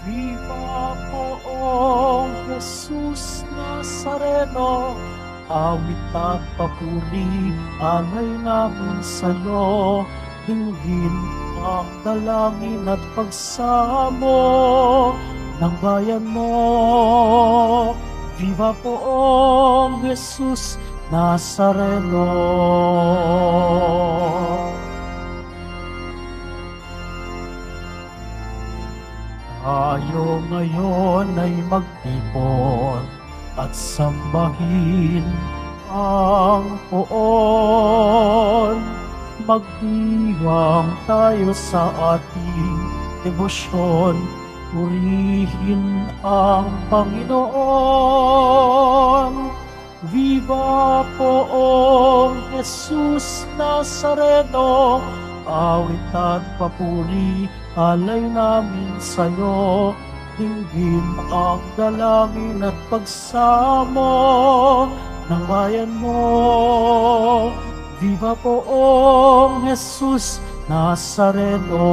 Viva poong Jesus Nazareno, awit at papuri, alay namin sa'yo, dinggin ang dalangin at pagsamo ng bayan mo. Viva poong Jesus Nazareno. Tayo ngayon ay magtipon at sambahin ang poon. Magdiwang tayo sa ating debosyon, purihin ang Panginoon. Viva poong Jesus Nazareno, awit at papuri, alay namin sa'yo, dinggin ang dalangin at pagsamo ng bayan mo. Viva poong Jesus Nazareno.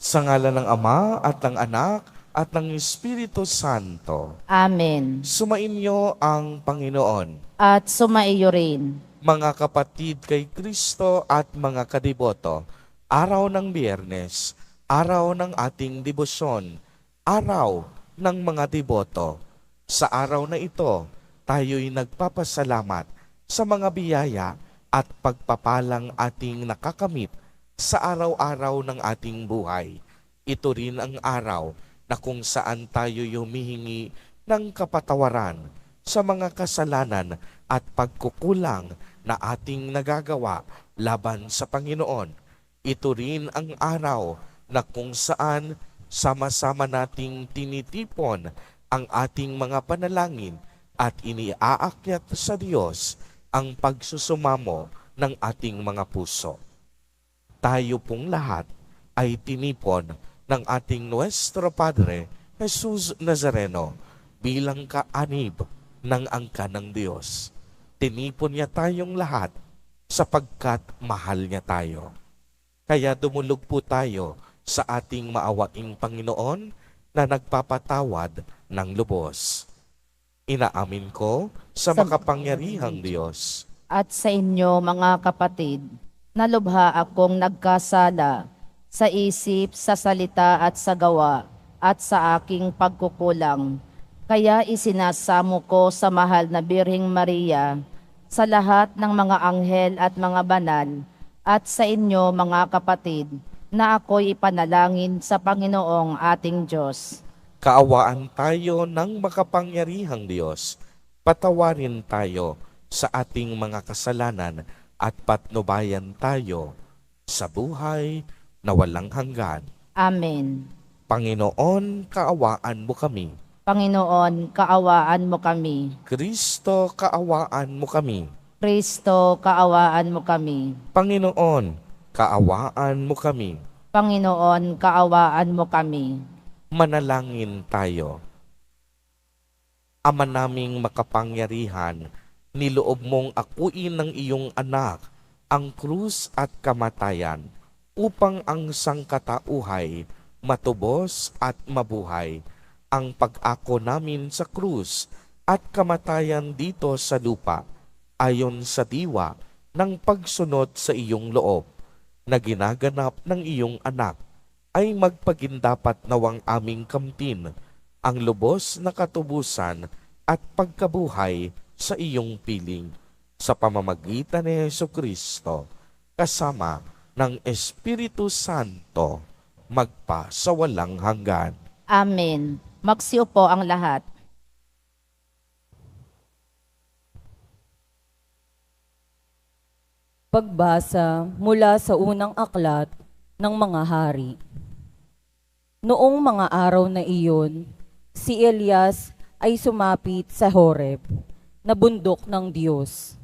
Sa ngalan ng Ama at ng Anak at ng Espiritu Santo. Amen. Sumainyo ang Panginoon. At sumaiyo rin. Mga kapatid kay Kristo at mga kadiboto, araw ng Biyernes, araw ng ating debosyon, araw ng mga deboto. Sa araw na ito, tayo'y nagpapasalamat sa mga biyaya at pagpapalang ating nakakamit sa araw-araw ng ating buhay. Ito rin ang araw na kung saan tayo humihingi ng kapatawaran sa mga kasalanan at pagkukulang na ating nagagawa laban sa Panginoon. Ito rin ang araw na kung saan sama-sama nating tinitipon ang ating mga panalangin at iniaakyat sa Diyos ang pagsusumamo ng ating mga puso. Tayo pong lahat ay tinipon ng ating Nuestro Padre Jesus Nazareno bilang kaanib ng angka ng Diyos. Tinipon niya tayong lahat sapagkat mahal niya tayo. Kaya dumulog po tayo sa ating maawaing Panginoon na nagpapatawad ng lubos. Inaamin ko sa makapangyarihang Diyos At sa inyo, mga kapatid, nalubha akong nagkasala sa isip, sa salita at sa gawa at sa aking pagkukulang. Kaya isinasamo ko sa mahal na Birheng Maria, sa lahat ng mga anghel at mga banal, at sa inyo, mga kapatid, na ako'y ipanalangin sa Panginoong ating Diyos. kaawaan tayo ng makapangyarihang Diyos. Patawarin tayo sa ating mga kasalanan at patnubayan tayo sa buhay na walang hanggan. Amen. Panginoon, kaawaan mo kami. Panginoon, kaawaan mo kami. Kristo, kaawaan mo kami. Kristo, kaawaan mo kami. Panginoon, kaawaan mo kami. Panginoon, kaawaan mo kami. Manalangin tayo. Ama naming makapangyarihan, niloob mong akuin ng iyong anak ang krus at kamatayan upang ang sangkatauhay matubos at mabuhay. Ang pag-ako namin sa krus at kamatayan dito sa lupa ayon sa diwa ng pagsunod sa iyong loob na ginaganap ng iyong anak ay magpagindapat nawang aming kamtin ang lubos na katubusan at pagkabuhay sa iyong piling sa pamamagitan ni Jesucristo kasama ng Espiritu Santo magpa sa walang hanggan. Amen. Magsiupo ang lahat. Pagbasa mula sa unang aklat ng mga hari. Noong mga araw na iyon, si Elias ay sumapit sa Horeb, na bundok ng Diyos.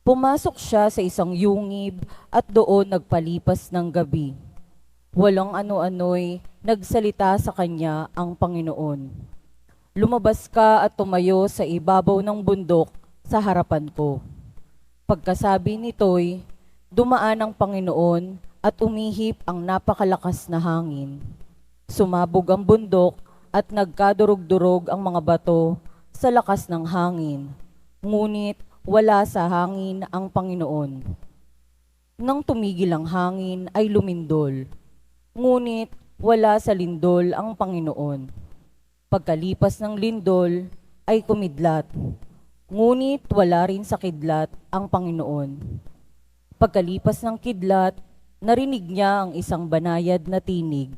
Pumasok siya sa isang yungib at doon nagpalipas ng gabi. Walang ano-ano'y nagsalita sa kanya ang Panginoon. Lumabas ka at tumayo sa ibabaw ng bundok sa harapan ko. Pagkasabi nito'y, dumaan ang Panginoon at umihip ang napakalakas na hangin. Sumabog ang bundok at nagkadurog-durog ang mga bato sa lakas ng hangin. Ngunit wala sa hangin ang Panginoon. Nang tumigil ang hangin ay lumindol. Ngunit wala sa lindol ang Panginoon. Pagkalipas ng lindol ay kumidlat. Ngunit wala rin sa kidlat ang Panginoon. Pagkalipas ng kidlat, narinig niya ang isang banayad na tinig.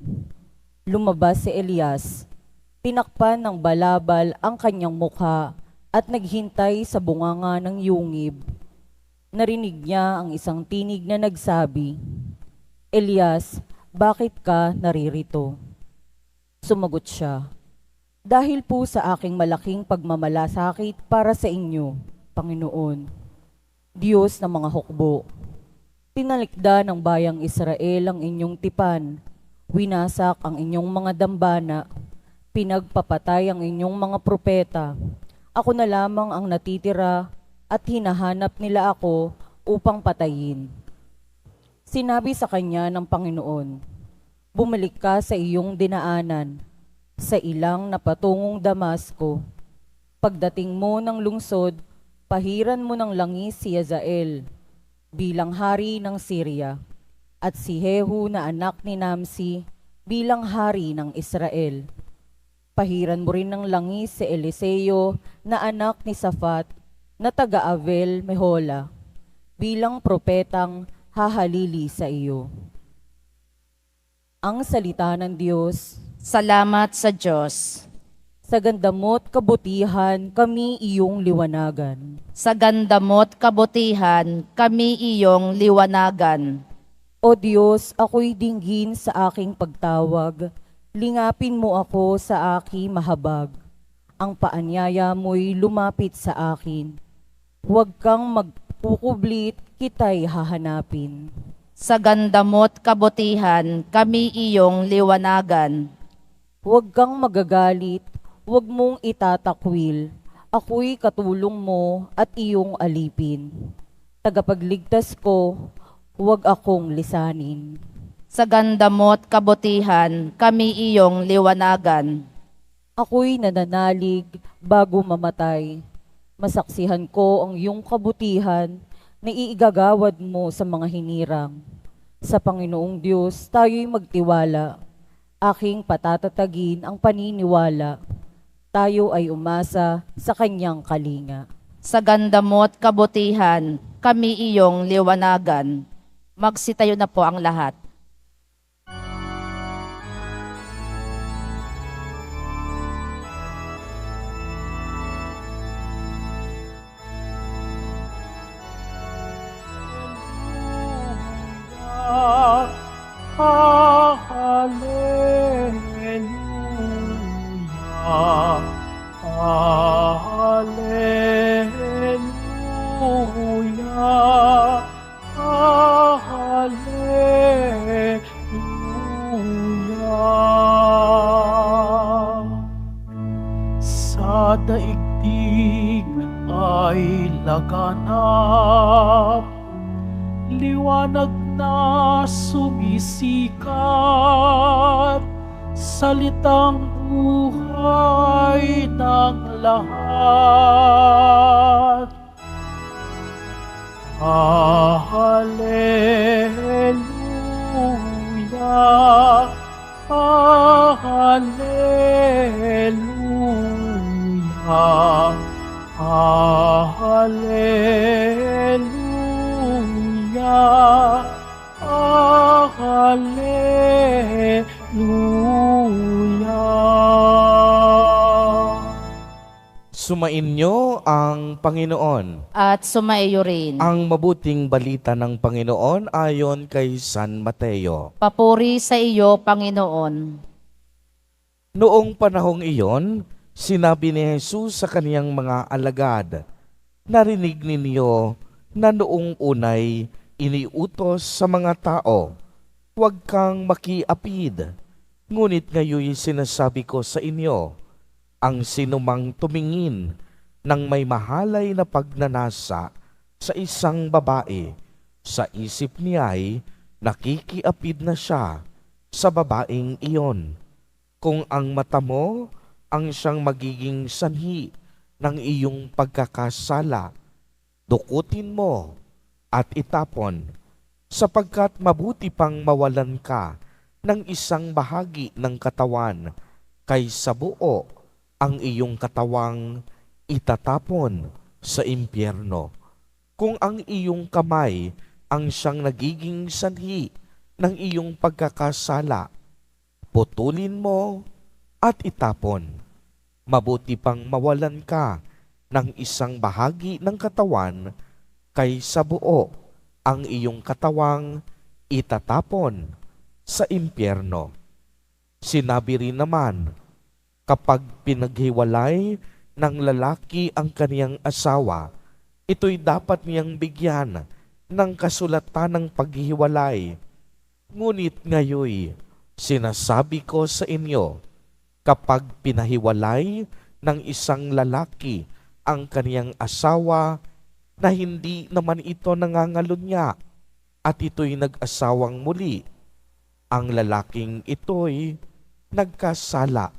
Lumabas si Elias, tinakpan ng balabal ang kanyang mukha at naghintay sa bunganga ng yungib. Narinig niya ang isang tinig na nagsabi, "Elias, bakit ka naririto?" Sumagot siya, "Dahil po sa aking malaking pagmamalasakit para sa inyo, Panginoon, Diyos ng mga hukbo. Tinalikda ng bayang Israel ang inyong tipan, winasak ang inyong mga dambana, pinagpapatay ang inyong mga propeta. Ako na lamang ang natitira at hinahanap nila ako upang patayin." Sinabi sa kanya ng Panginoon, "Bumalik ka sa iyong dinaanan, sa ilang na patungong Damasco. Pagdating mo ng lungsod, pahiran mo ng langis si Hazael bilang hari ng Syria at si Jehu na anak ni Namsi bilang hari ng Israel. Pahiran mo rin ng langis si Eliseo na anak ni Safat na taga-Avel Mehola bilang propetang hahalili sa iyo." Ang salita ng Diyos. Salamat sa Diyos. Sa ganda mo't kabutihan, kami iyong liwanagan. Sa ganda mo't kabutihan, kami iyong liwanagan. O Diyos, ako'y dinggin sa aking pagtawag. Lingapin mo ako sa aking mahabag. Ang paanyaya mo'y lumapit sa akin. Huwag kang magkukublit, kita'y hahanapin. Sa ganda mo't kabutihan, kami iyong liwanagan. Huwag kang magagalit, huwag mong itatakwil. Ako'y katulong mo at iyong alipin. Tagapagligtas ko, huwag akong lisanin. Sa ganda mo't kabutihan, kami iyong liwanagan. Ako'y nananalig bago mamatay. Masaksihan ko ang iyong kabutihan na iigagawad mo sa mga hinirang. Sa Panginoong Diyos, tayo'y magtiwala. Aking patatatagin ang paniniwala. Tayo ay umasa sa kanyang kalinga. Sa ganda mo't kabutihan, kami iyong liwanagan. Magsitayo na po ang lahat. Hallelujah, hallelujah, hallelujah. Sa daigdig ay laganap, liwanag na sumisikat, salitang buhay ng lahat. Hallelujah, hallelujah, hallelujah, hallelujah. Sumainyo ang Panginoon. At sumaiyo rin. Ang mabuting balita ng Panginoon ayon kay San Mateo. Papuri sa iyo, Panginoon. Noong panahong iyon, sinabi ni Jesus sa kaniyang mga alagad, "Narinig ninyo na noong unay iniutos sa mga tao, huwag kang makiapid. Ngunit ngayon sinasabi ko sa inyo, ang sinumang tumingin ng may mahalay na pagnanasa sa isang babae. Sa isip niya ay nakikiapid na siya sa babaeng iyon. Kung ang mata mo ang siyang magiging sanhi ng iyong pagkakasala, dukutin mo at itapon, sapagkat mabuti pang mawalan ka ng isang bahagi ng katawan kaysa buo ang iyong katawang itatapon sa impyerno. Kung ang iyong kamay ang siyang nagiging sanhi ng iyong pagkakasala, putulin mo at itapon. Mabuti pang mawalan ka ng isang bahagi ng katawan kaysa buo ang iyong katawang itatapon sa impyerno. Sinabi rin naman, kapag pinaghiwalay ng lalaki ang kaniyang asawa, ito'y dapat niyang bigyan ng kasulatan ng paghihiwalay. Ngunit ngayoy, sinasabi ko sa inyo, kapag pinahiwalay ng isang lalaki ang kaniyang asawa na hindi naman ito nangangalunya at ito'y nag-asawang muli, ang lalaking ito'y nagkasala.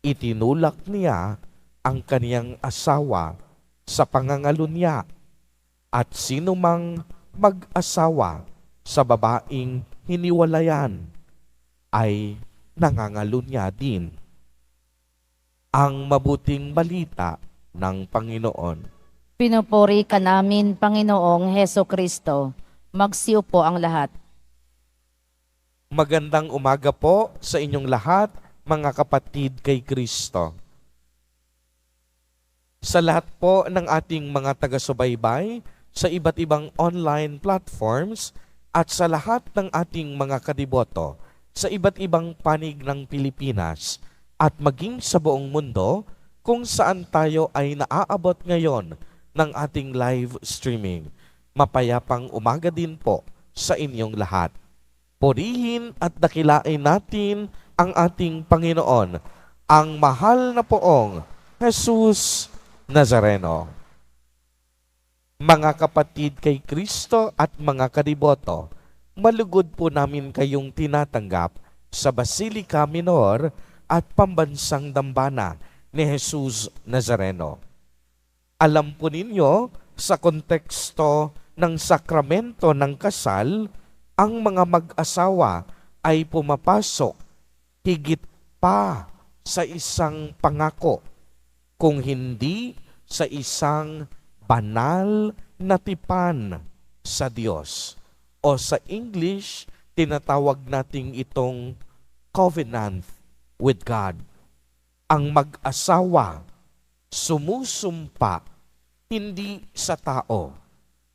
Itinulak niya ang kaniyang asawa sa pangangalunya, at sino mang mag-asawa sa babaeng hiniwalayan ay nangangalunya din. Ang mabuting balita ng Panginoon. Pinupuri ka namin, Panginoong Heso Kristo. Magsiupo ang lahat. Magandang umaga po sa inyong lahat, mga kapatid kay Kristo. Sa lahat po ng ating mga taga-subaybay sa iba't ibang online platforms at sa lahat ng ating mga kadiboto sa iba't ibang panig ng Pilipinas at maging sa buong mundo kung saan tayo ay naaabot ngayon ng ating live streaming. Mapayapang umaga din po sa inyong lahat. Purihin at dakilain natin ang ating Panginoon, ang mahal na poong Jesus Nazareno. Mga kapatid kay Kristo at mga kadiboto, malugod po namin kayong tinatanggap sa Basilica Minor at Pambansang Dambana ni Jesus Nazareno. Alam po ninyo, sa konteksto ng sakramento ng kasal, ang mga mag-asawa ay pumapasok higit pa sa isang pangako, kung hindi sa isang banal na tipan sa Diyos. O sa English, tinatawag nating itong covenant with God. Ang mag-asawa sumusumpa hindi sa tao.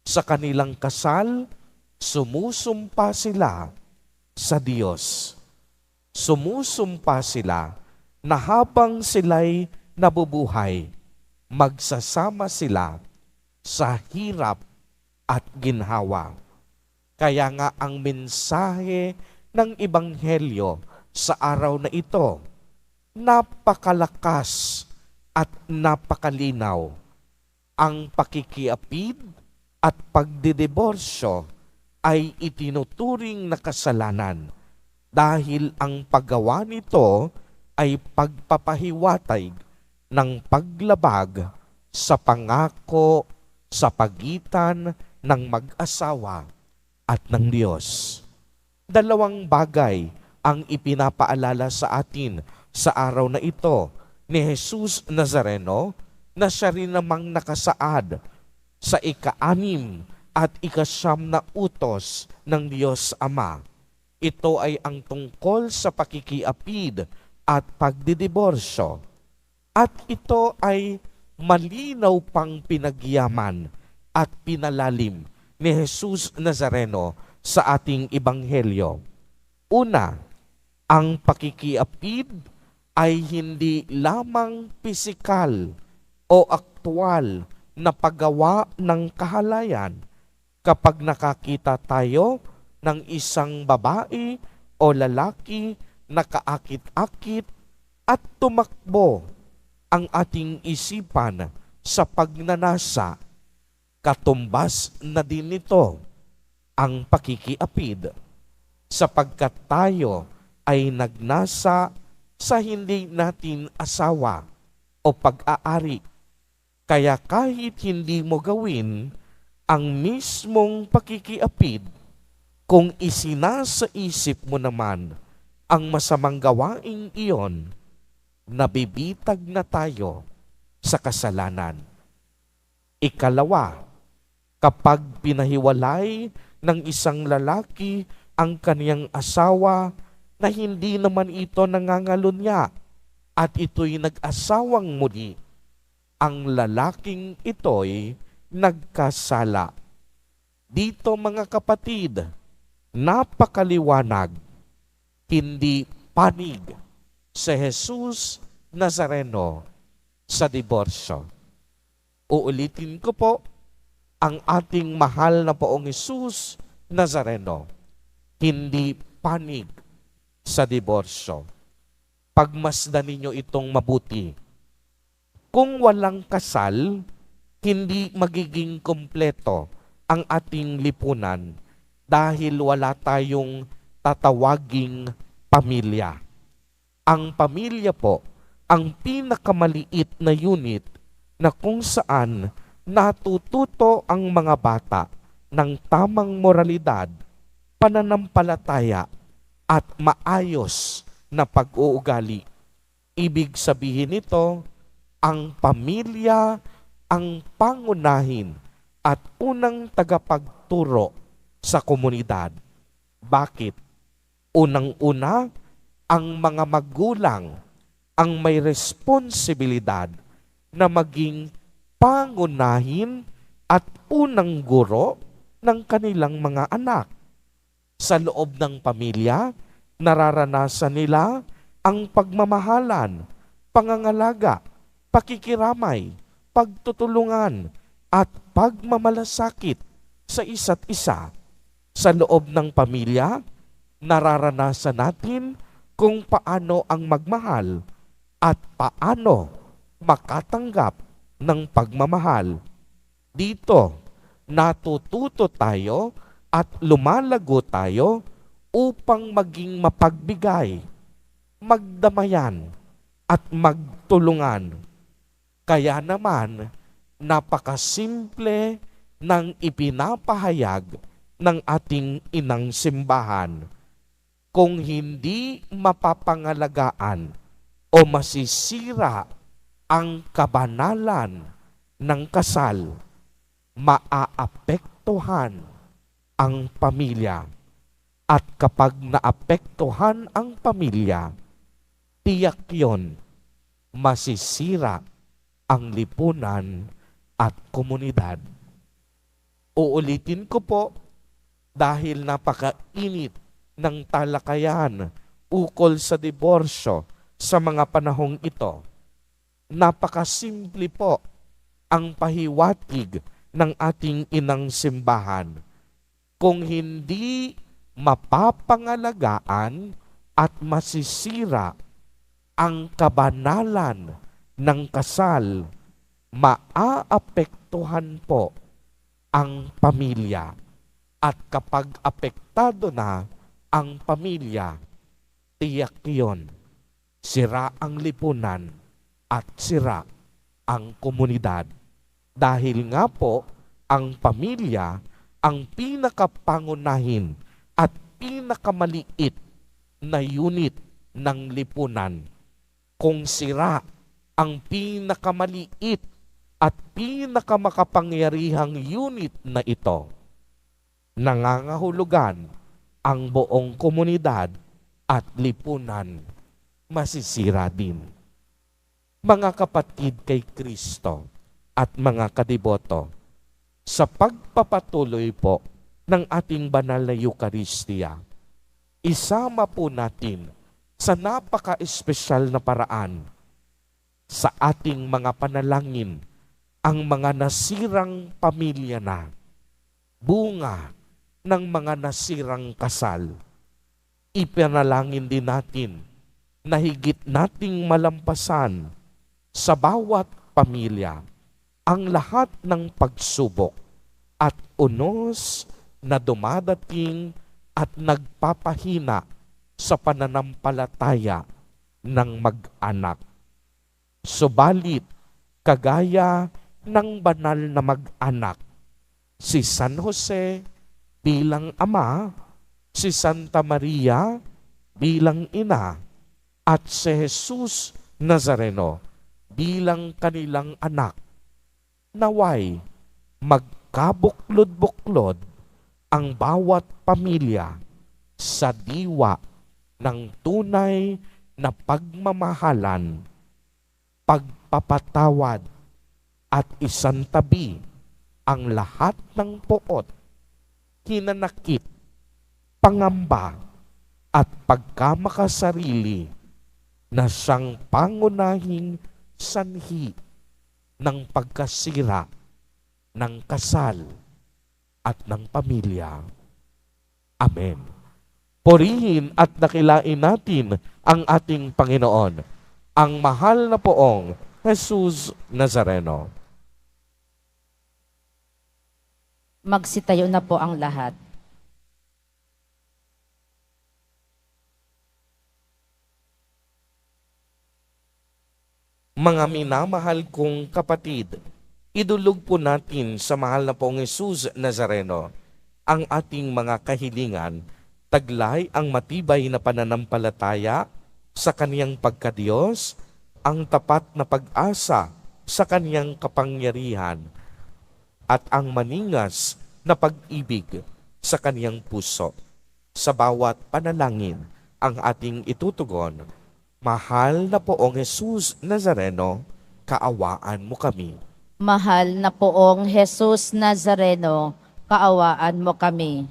Sa kanilang kasal, sumusumpa sila sa Diyos. Sumusumpa sila na habang sila'y nabubuhay, magsasama sila sa hirap at ginhawa. Kaya nga ang mensahe ng Ebanghelyo sa araw na ito, napakalakas at napakalinaw. Ang pakikiapid at pagdidiborsyo ay itinuturing na kasalanan dahil ang paggawa nito ay pagpapahiwatay ng paglabag sa pangako sa pagitan ng mag-asawa at ng Diyos. Dalawang bagay ang ipinapaalala sa atin sa araw na ito ni Jesus Nazareno na siya rin namang nakasaad sa ika-6 at ika-9 na utos ng Diyos Ama. Ito ay ang tungkol sa pakikiapid at pagdidiborsyo. At ito ay malinaw pang pinagyaman at pinalalim ni Jesus Nazareno sa ating Ebanghelyo. Una, ang pakikiapid ay hindi lamang pisikal o aktwal na paggawa ng kahalayan. Kapag nakakita tayo ng isang babae o lalaki na kaakit-akit at tumakbo ang ating isipan sa pagnanasa, Katumbas na din nito ang pakikiapid, sapagkat tayo ay nagnasa sa hindi natin asawa o pag-aari. Kaya kahit hindi mo gawin ang mismong pakikiapid, kung isinasa isip mo naman ang masamang gawaing iyon, nabibitag na tayo sa kasalanan. Ikalawa, kapag pinahiwalay ng isang lalaki ang kaniyang asawa na hindi naman ito nangangalunya at ito'y nag-asawang muli, ang lalaking ito'y nagkasala. Dito mga kapatid, napakaliwanag, hindi panig si Jesus Nazareno sa diborsyo. Uulitin ko po, ang ating mahal na Poong Jesus Nazareno, hindi panig sa diborsyo. Pagmasdan ninyo itong mabuti. Kung walang kasal, hindi magiging kompleto ang ating lipunan dahil wala tayong tatawaging pamilya. Ang pamilya po, ang pinakamaliit na unit na kung saan natututo ang mga bata ng tamang moralidad, pananampalataya, at maayos na pag-uugali. Ibig sabihin nito, ang pamilya ang pangunahin at unang tagapagturo sa komunidad. Bakit? Unang-una, ang mga magulang ang may responsibilidad na maging pangunahin at unang guro ng kanilang mga anak. Sa loob ng pamilya, nararanasan nila ang pagmamahalan, pangangalaga, pakikiramay, pagtutulungan, at pagmamalasakit sa isa't isa. Sa loob ng pamilya, nararanasan natin kung paano ang magmahal at paano makatanggap ng pagmamahal. Dito, natututo tayo at lumalago tayo upang maging mapagbigay, magdamayan, at magtulungan. Kaya naman, napakasimple ng ipinapahayag ng ating inang simbahan. Kung hindi mapapangalagaan o masisira ang kabanalan ng kasal, maaapektuhan ang pamilya. At kapag naapektuhan ang pamilya, tiyak yon, masisira ang lipunan at komunidad. Uulitin ko po dahil napakainit ng talakayan ukol sa diborsyo sa mga panahong ito. Napakasimple po ang pahiwatig ng ating inang simbahan. Kung hindi mapapangalagaan at masisira ang kabanalan ng kasal, maaapektuhan po ang pamilya. At kapag apektado na ang pamilya, tiyak yon, sira ang lipunan at sira ang komunidad. Dahil nga po, ang pamilya ang pinakapangunahin at pinakamaliit na unit ng lipunan. Kung sira ang pinakamaliit at pinakamakapangyarihang unit na ito, nangangahulugan ang buong komunidad at lipunan masisira din. Mga kapatid kay Kristo at mga kadiboto, sa pagpapatuloy po ng ating banal na Eucharistia, isama po natin sa napaka-espesyal na paraan sa ating mga panalangin ang mga nasirang pamilya na, bunga ng mga nasirang kasal. Ipanalangin din natin na higit nating malampasan sa bawat pamilya ang lahat ng pagsubok at unos na dumadating at nagpapahina sa pananampalataya ng mag-anak. Subalit, kagaya ng banal na mag-anak, si San Jose bilang ama, si Santa Maria bilang ina, at si Jesus Nazareno bilang kanilang anak, naway magkabuklod-buklod ang bawat pamilya sa diwa ng tunay na pagmamahalan, pagpapatawad, at isantabi ang lahat ng poot, hinanakit, pangamba, at pagkamakasarili na siyang pangunahing sanhi ng pagkasira ng kasal at ng pamilya. Amen. Purihin at dakilain natin ang ating Panginoon, ang mahal na poong Jesus Nazareno. Magsitayo na po ang lahat. Mga minamahal kong kapatid, idulog po natin sa mahal na pong Jesus Nazareno ang ating mga kahilingan, taglay ang matibay na pananampalataya sa kaniyang pagkadiyos, ang tapat na pag-asa sa kaniyang kapangyarihan, at ang maningas na pag-ibig sa kaniyang puso. Sa bawat panalangin ang ating itutugon, Mahal na poong Jesus Nazareno, kaawaan mo kami. Mahal na poong Jesus Nazareno, kaawaan mo kami.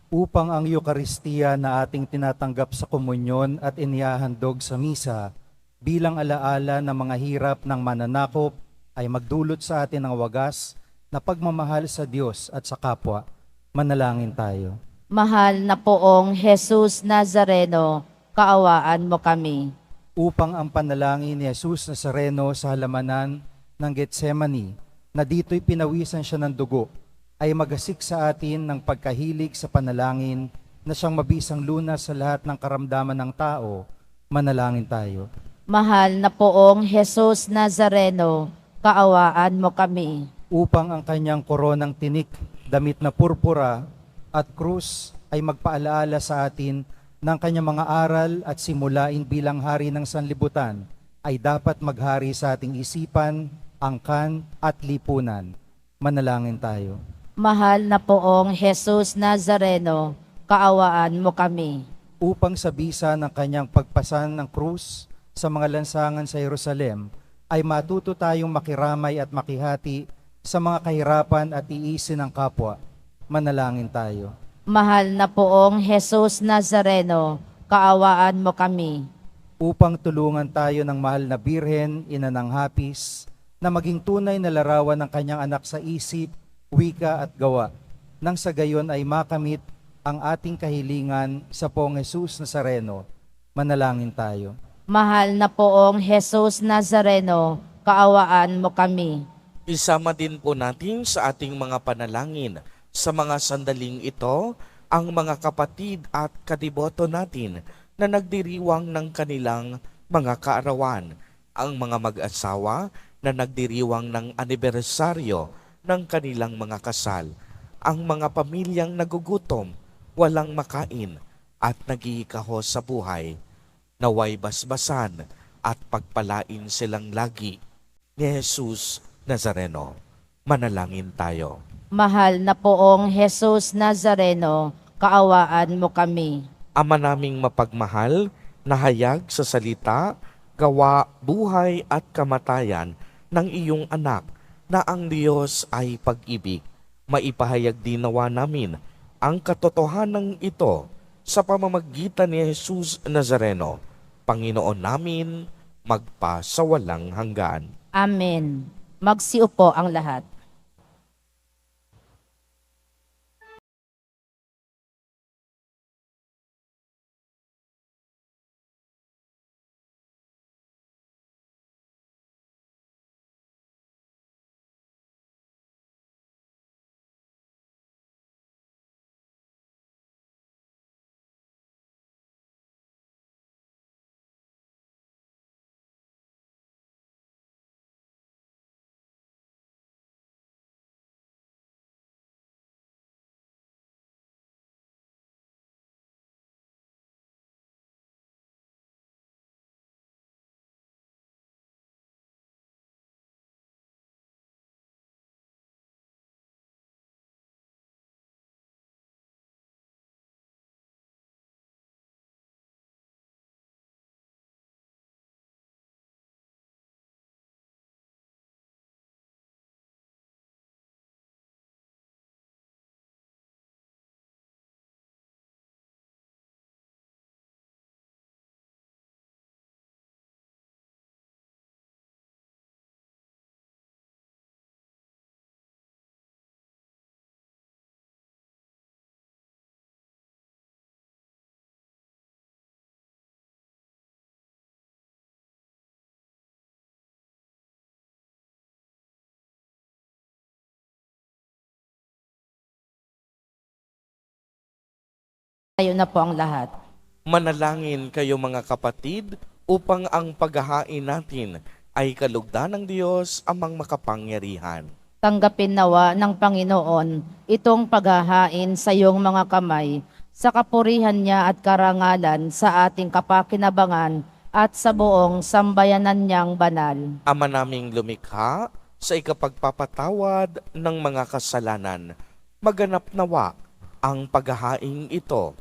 Upang ang Eukaristiya na ating tinatanggap sa komunyon at inihahandog sa misa bilang alaala ng mga hirap ng mananakop ay magdulot sa atin ng wagas na pagmamahal sa Diyos at sa kapwa. Manalangin tayo. Mahal na poong Jesus Nazareno, kaawaan mo kami. Upang ang panalangin ni Jesus Nazareno sa halamanan ng Getsemani, na dito'y pinawisan siya ng dugo, ay magasik sa atin ng pagkahilig sa panalangin na siyang mabisang lunas sa lahat ng karamdaman ng tao. Manalangin tayo. Mahal na poong Jesus Nazareno, kaawaan mo kami. Upang ang kanyang koronang tinik, damit na purpura at krus ay magpaalaala sa atin ng kanyang mga aral at simulain bilang hari ng sanlibutan, ay dapat maghari sa ating isipan, angkan at lipunan. Manalangin tayo. Mahal na poong Jesus Nazareno, kaawaan mo kami. Upang sa bisa ng kanyang pagpasan ng krus sa mga lansangan sa Jerusalem, ay matuto tayong makiramay at makihati sa mga kahirapan at iisin ng kapwa. Manalangin tayo. Mahal na poong Jesus Nazareno, kaawaan mo kami. Upang tulungan tayo ng mahal na Birhen, ina ng hapis, na maging tunay na larawan ng kanyang anak sa isip, wika at gawa, nang sa gayon ay makamit ang ating kahilingan sa poong Jesus Nazareno. Manalangin tayo. Mahal na poong Jesus Nazareno, kaawaan mo kami. Isama din po natin sa ating mga panalangin sa mga sandaling ito ang mga kapatid at kadiboto natin na nagdiriwang ng kanilang mga kaarawan, ang mga mag-asawa na nagdiriwang ng anibersaryo ng kanilang mga kasal, ang mga pamilyang nagugutom, walang makain at naghiikaho sa buhay, naway basbasan at pagpalain silang lagi ni Jesus Nazareno. Manalangin tayo. Mahal na poong Jesus Nazareno, kaawaan mo kami. Ama naming mapagmahal, nahayag sa salita, gawa, buhay at kamatayan ng iyong anak na ang Diyos ay pag-ibig. Maipahayag din nawa namin ang katotohanan ito sa pamamagitan ni Jesus Nazareno, Panginoon namin, magpasawalang hanggan. Amen. Magsiupo ang lahat. Tayo na po ang lahat. Manalangin kayo mga kapatid upang ang paghahain natin ay kalugdan ng Diyos amang makapangyarihan. Tanggapin nawa ng Panginoon itong paghahain sa iyong mga kamay, sa kapurihan niya at karangalan sa ating kapakinabangan at sa buong sambayanan niyang banal. Ama naming lumikha, sa ikapagpapatawad ng mga kasalanan, maganap nawa ang paghahaing ito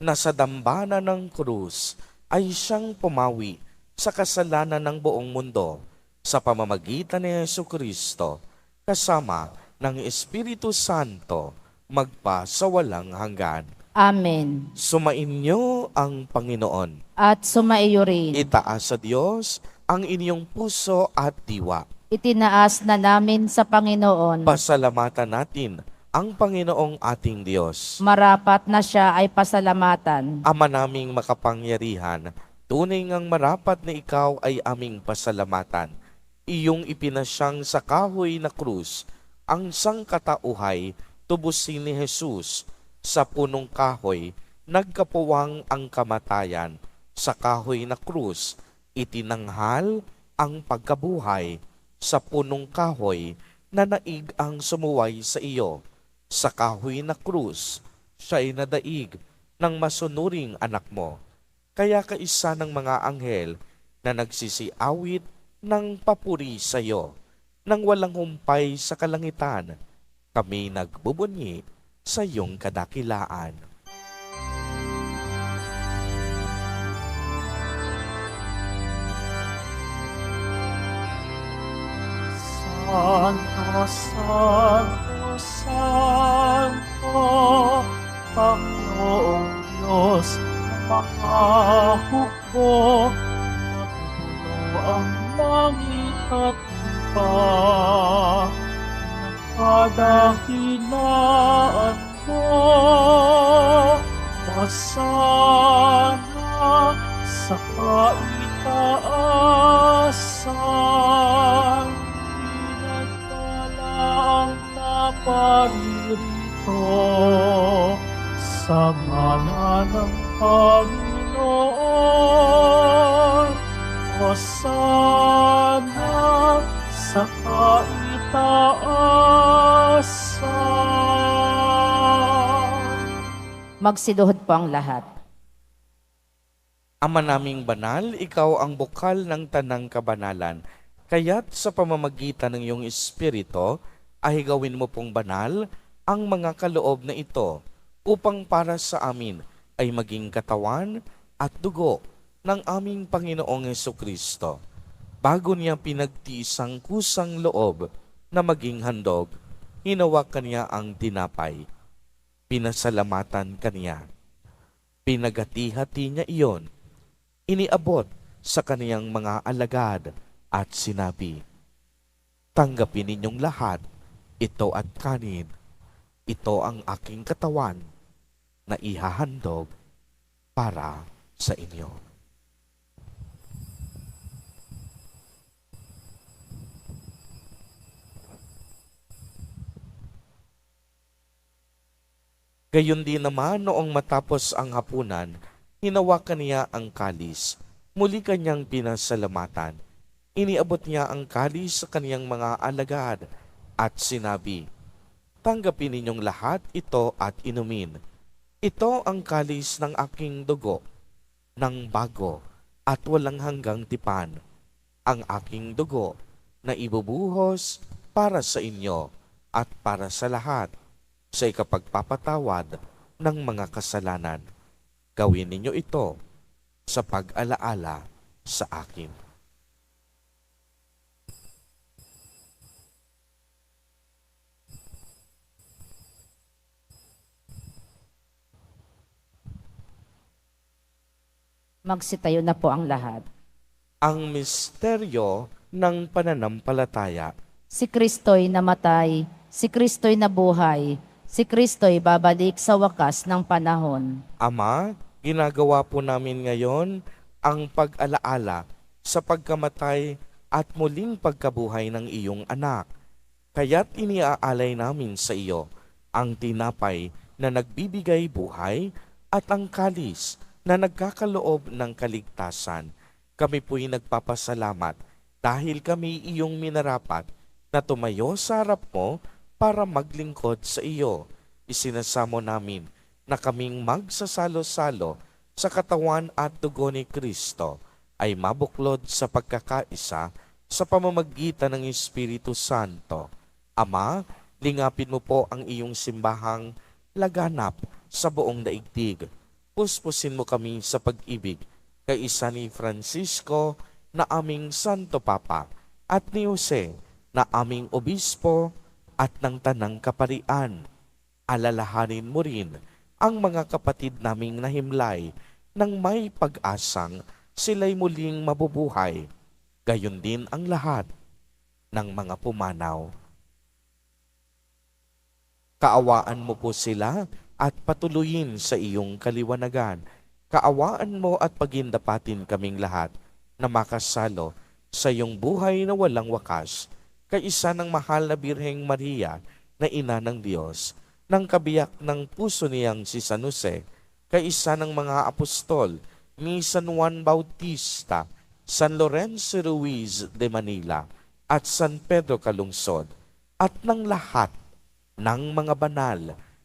na sa dambana ng krus ay siyang pumawi sa kasalanan ng buong mundo sa pamamagitan ni Jesucristo kasama ng Espiritu Santo magpa sa walang hanggan. Amen. Sumainyo ang Panginoon. At sumaiyo rin. Itaas sa Diyos ang inyong puso at diwa. Itinaas na namin sa Panginoon. Pasalamatan natin ang Panginoong ating Diyos. Marapat na siya ay pasalamatan. Ama naming makapangyarihan, tunay ngang marapat na ikaw ay aming pasalamatan. Iyong ipinasyang sa kahoy na krus, ang sangkatauhay, tubusin ni Jesus. Sa punong kahoy, nagkapuwang ang kamatayan. Sa kahoy na krus, itinanghal ang pagkabuhay. Sa punong kahoy, nanaig ang sumuway sa iyo. Sa kahoy na krus, siya ay nadaig ng masunuring anak mo. Kaya kaisa ng mga anghel na nagsisiawit ng papuri sa iyo, nang walang humpay sa kalangitan, kami nagbubunyi sa iyong kadakilaan. Santo, Santo, Santo, Panginoong Diyos, makahukbo, napupuno ang langit at lupa, nakadahilaan mo, masana sa kaitaasan, pinagpalaang naparirito sa ngala ng Panginoon. Hosana sa kaitaasan. Magsiduhod po ang lahat. Ama naming banal, ikaw ang bukal ng tanang kabanalan. Kaya't sa pamamagitan ng iyong Espiritu, ay gawin mo pong banal ang mga kaloob na ito upang para sa amin ay maging katawan at dugo ng aming Panginoong Jesucristo. Bago niya pinagtiisang kusang loob na maging handog, hinawakan niya ang tinapay. Pinasalamatan kaniya. Pinagati-hati niya iyon. Iniabot sa kaniyang mga alagad at sinabi, "Tanggapin ninyong lahat, ito at kanin. Ito ang aking katawan na ihahandog para sa inyo." Gayon din naman noong matapos ang hapunan, hinawakan niya ang kalis. Muli kanyang pinasalamatan. Iniabot niya ang kalis sa kaniyang mga alagad at sinabi, "Tanggapin ninyong lahat ito at inumin. Ito ang kalis ng aking dugo, ng bago at walang hanggang tipan. Ang aking dugo na ibubuhos para sa inyo at para sa lahat sa ikapagpapatawad ng mga kasalanan. Gawin ninyo ito sa pag-alaala sa akin." Magsitayo na po ang lahat. Ang misteryo ng pananampalataya. Si Kristo'y namatay, si Kristo'y nabuhay, si Kristo'y babalik sa wakas ng panahon. Ama, ginagawa po namin ngayon ang pag-alaala sa pagkamatay at muling pagkabuhay ng iyong anak. Kaya't iniaalay namin sa iyo ang tinapay na nagbibigay buhay at ang kalis na nagkakaloob ng kaligtasan. Kami po'y nagpapasalamat dahil kami iyong minarapat na tumayo sa harap mo para maglingkod sa iyo. Isinasamo namin na kaming magsasalo-salo sa katawan at dugo ni Kristo ay mabuklod sa pagkakaisa sa pamamagitan ng Espiritu Santo. Ama, lingapin mo po ang iyong simbahang laganap sa buong daigdig. Puspusin mo kami sa pag-ibig kay isa ni Francisco na aming Santo Papa at ni Jose na aming Obispo at ng Tanang Kaparian. Alalahanin mo rin ang mga kapatid naming nahimlay nang may pag-asang sila'y muling mabubuhay. Gayon din ang lahat ng mga pumanaw. Kaawaan mo po sila at patuloyin sa iyong kaliwanagan. Kaawaan mo at pagindapatin kaming lahat na makasalo sa iyong buhay na walang wakas, kaisa ng mahal na Birheng Maria na ina ng Diyos, ng kabiyak ng puso niyang si San Jose, kaisa ng mga apostol ni San Juan Bautista, San Lorenzo Ruiz de Manila, at San Pedro Calungsod, at ng lahat ng mga banal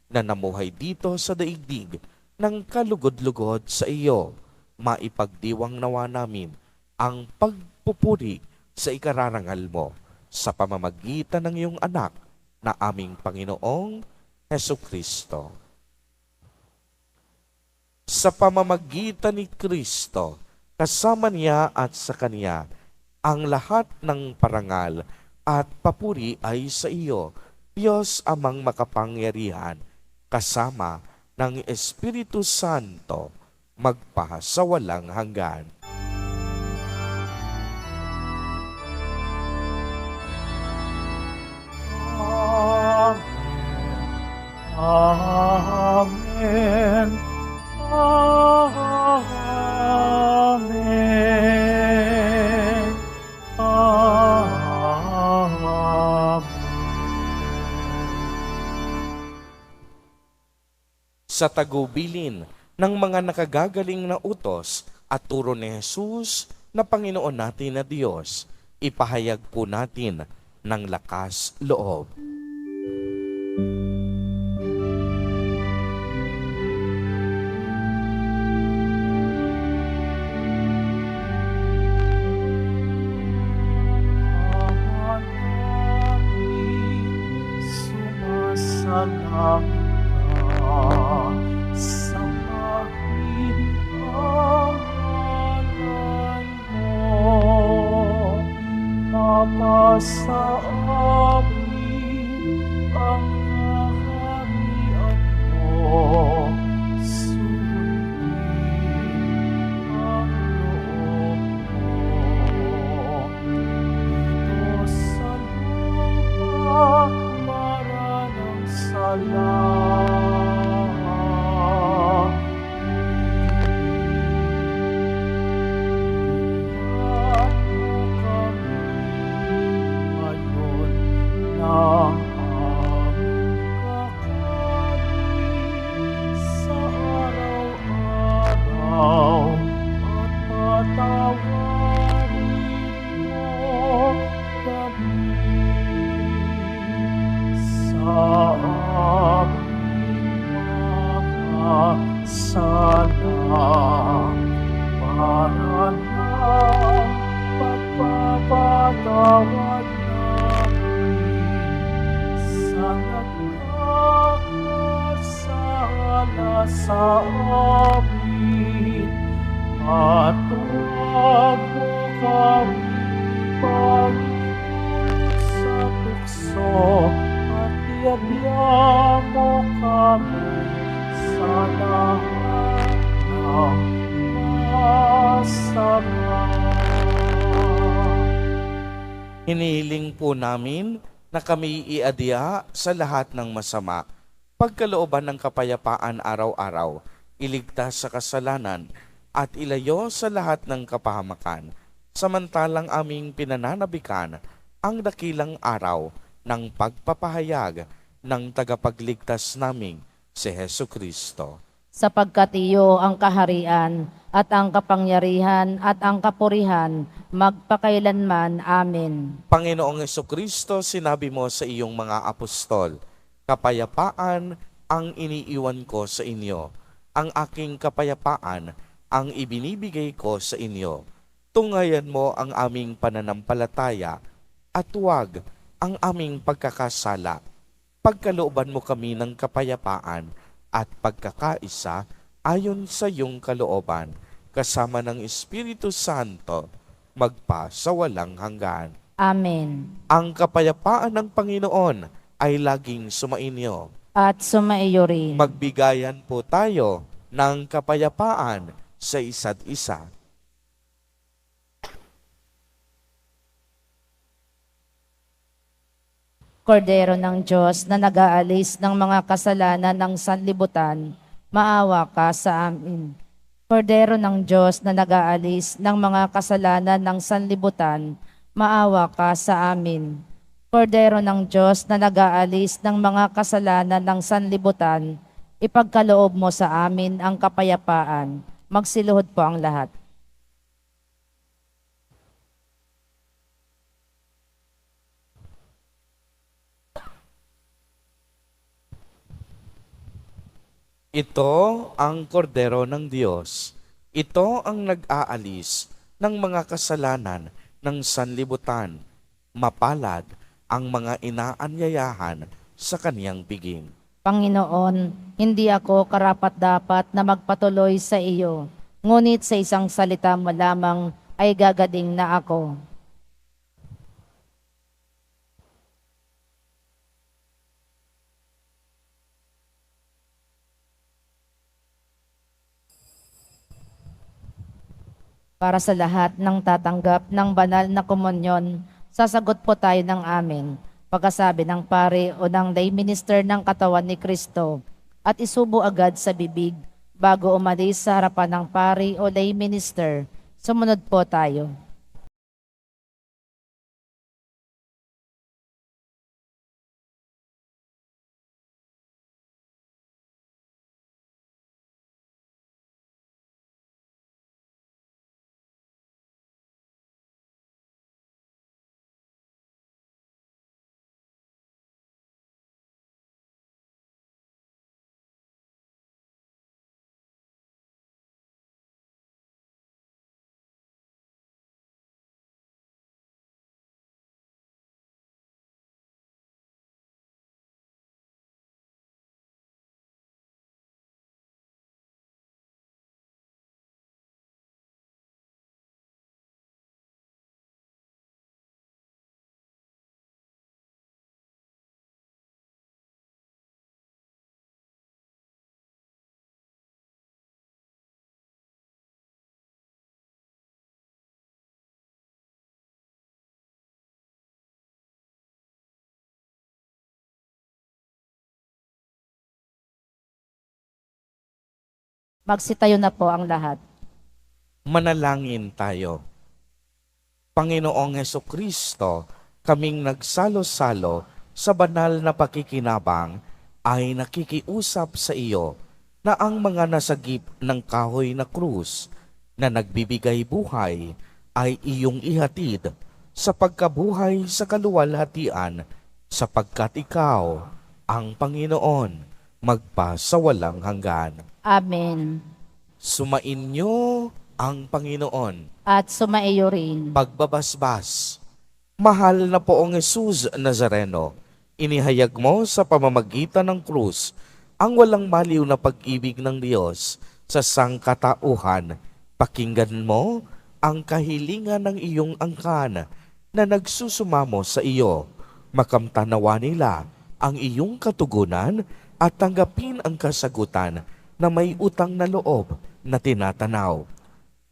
na namuhay dito sa daigdig ng kalugod-lugod sa iyo. Maipagdiwang nawa namin ang pagpupuri sa ikararangal mo sa pamamagitan ng iyong anak na aming Panginoong Hesukristo. Sa pamamagitan ni Kristo, kasama niya at sa Kanya, ang lahat ng parangal at papuri ay sa iyo, Diyos amang makapangyarihan, kasama ng Espiritu Santo, magpasawalang hanggan. Amen. Amen. Amen. Sa tagubilin ng mga nakagagaling na utos at turo ni Jesus na Panginoon natin na Diyos, ipahayag po natin ng lakas loob. Sa amin ang kaharian mo, sundin ang loob mo. Dito sa lupa para ng sana para ng pagpapatawad namin sa nagkakasala sa amin at huwag mo kami pagdulot sa tukso at iadya mo kami sa lahat ng masama. Hinihiling po namin na kami iadya sa lahat ng masama, pagkalooban ng kapayapaan araw-araw, iligtas sa kasalanan, at ilayo sa lahat ng kapahamakan, samantalang aming pinananabikan ang dakilang araw ng pagpapahayag ng tagapagligtas naming si Hesukristo. sapagkat iyo ang kaharian at ang kapangyarihan at ang kapurihan magpakailanman. Amen. Panginoong Kristo, sinabi mo sa iyong mga apostol, kapayapaan ang iniiwan ko sa inyo. Ang aking kapayapaan ang ibinibigay ko sa inyo. Tungayan mo ang aming pananampalataya at huwag ang aming pagkakasala. Pagkalooban mo kami ng kapayapaan at pagkakaisa ayon sa iyong kalooban, kasama ng Espiritu Santo, magpa sa walang hanggan. Amen. Ang kapayapaan ng Panginoon ay laging sumainyo. At sumaiyo rin. Magbigayan po tayo ng kapayapaan sa isa't isa. Kordero ng Diyos na nag-aalis ng mga kasalanan ng sanlibutan, maawa ka sa amin. Kordero ng Diyos na nag-aalis ng mga kasalanan ng sanlibutan, maawa ka sa amin. Kordero ng Diyos na nag-aalis ng mga kasalanan ng sanlibutan, ipagkaloob mo sa amin ang kapayapaan. Magsiluhod po ang lahat. Ito ang kordero ng Diyos. Ito ang nag-aalis ng mga kasalanan ng sanlibutan. Mapalad ang mga inaanyayahan sa kaniyang piging. Panginoon, hindi ako karapat-dapat na magpatuloy sa iyo, ngunit sa isang salita mo lamang ay gagaling na ako. Para sa lahat ng tatanggap ng banal na komunyon, sasagot po tayo ng amin. Pagkasabi ng pare o ng lay minister ng katawan ni Kristo at isubo agad sa bibig bago umalis sa harapan ng pare o lay minister. Sumunod po tayo. Magsitayo na po ang lahat. Manalangin tayo. Panginoong Kristo, kaming nagsalo-salo sa banal na pakikinabang ay nakikiusap sa iyo na ang mga nasagip ng kahoy na krus na nagbibigay buhay ay iyong ihatid sa pagkabuhay sa kaluwalhatian sapagkat ikaw ang Panginoon magpa sa walang hanggan. Amen. Sumainyo ang Panginoon. At sumaiyo rin. Pagbabasbas. Mahal na poong Jesus Nazareno, inihayag mo sa pamamagitan ng krus ang walang maliw na pag-ibig ng Diyos sa sangkatauhan. Pakinggan mo ang kahilingan ng iyong angkan na nagsusumamo sa iyo. Makamtanawa nila ang iyong katugunan at tanggapin ang kasagutan na may utang na loob na tinatanaw.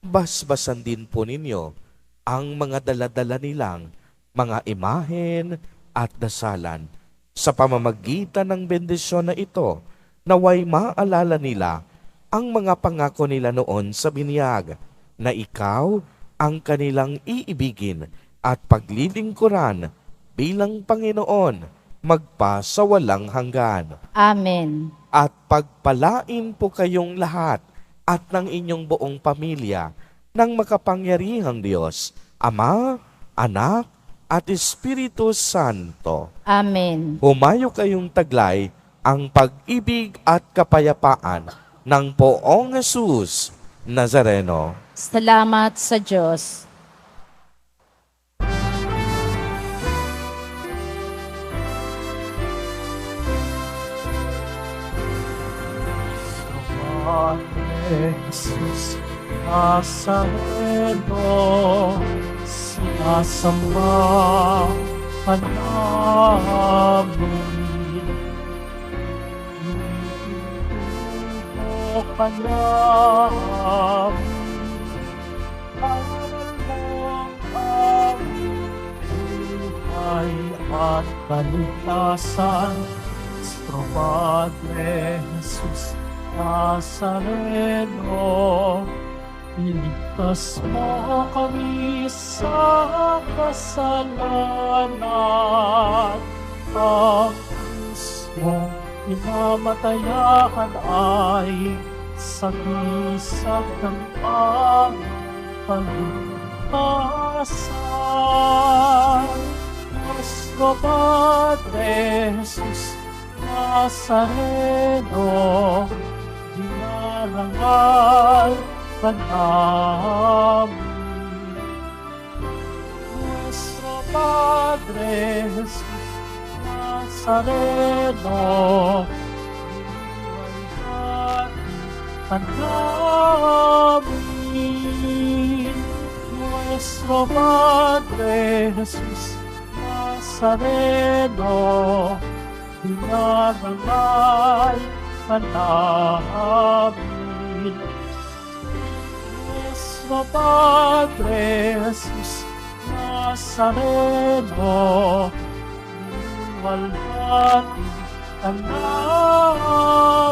Basbasan din po ninyo ang mga daladala nilang mga imahen at dasalan. Sa pamamagitan ng bendisyon na ito, naway maalala nila ang mga pangako nila noon sa binyag, na ikaw ang kanilang iibigin at paglilingkuran bilang Panginoon magpa sa walang hanggan. Amen. at pagpalain po kayong lahat at ng inyong buong pamilya ng makapangyarihang Diyos, Ama, Anak, at Espiritu Santo. Amen. Humayo kayong taglay ang pag-ibig at kapayapaan ng Poong Jesus Nazareno. Salamat sa Diyos. Padre Jesus Nazareno, sinasamba ka namin. Iniinumo ka namin, aral ng aming buhay at kaligtasan. Nuestro Padre Jesus Nazareno, iligtas mo kami sa kasalanan. Ang Diyos mo pinamatayan ay sagisag ng aming kaligtasan. Nuestro Padre Jesus Nazareno, dinarangal ka namin. Nuestro Padre Jesus Nazareno, diniwalhati ka namin. Nuestro Padre Jesus Nazareno, dinarangal ka namin. Nuestro Padre Jesus Nazareno, diniwalhati ka namin.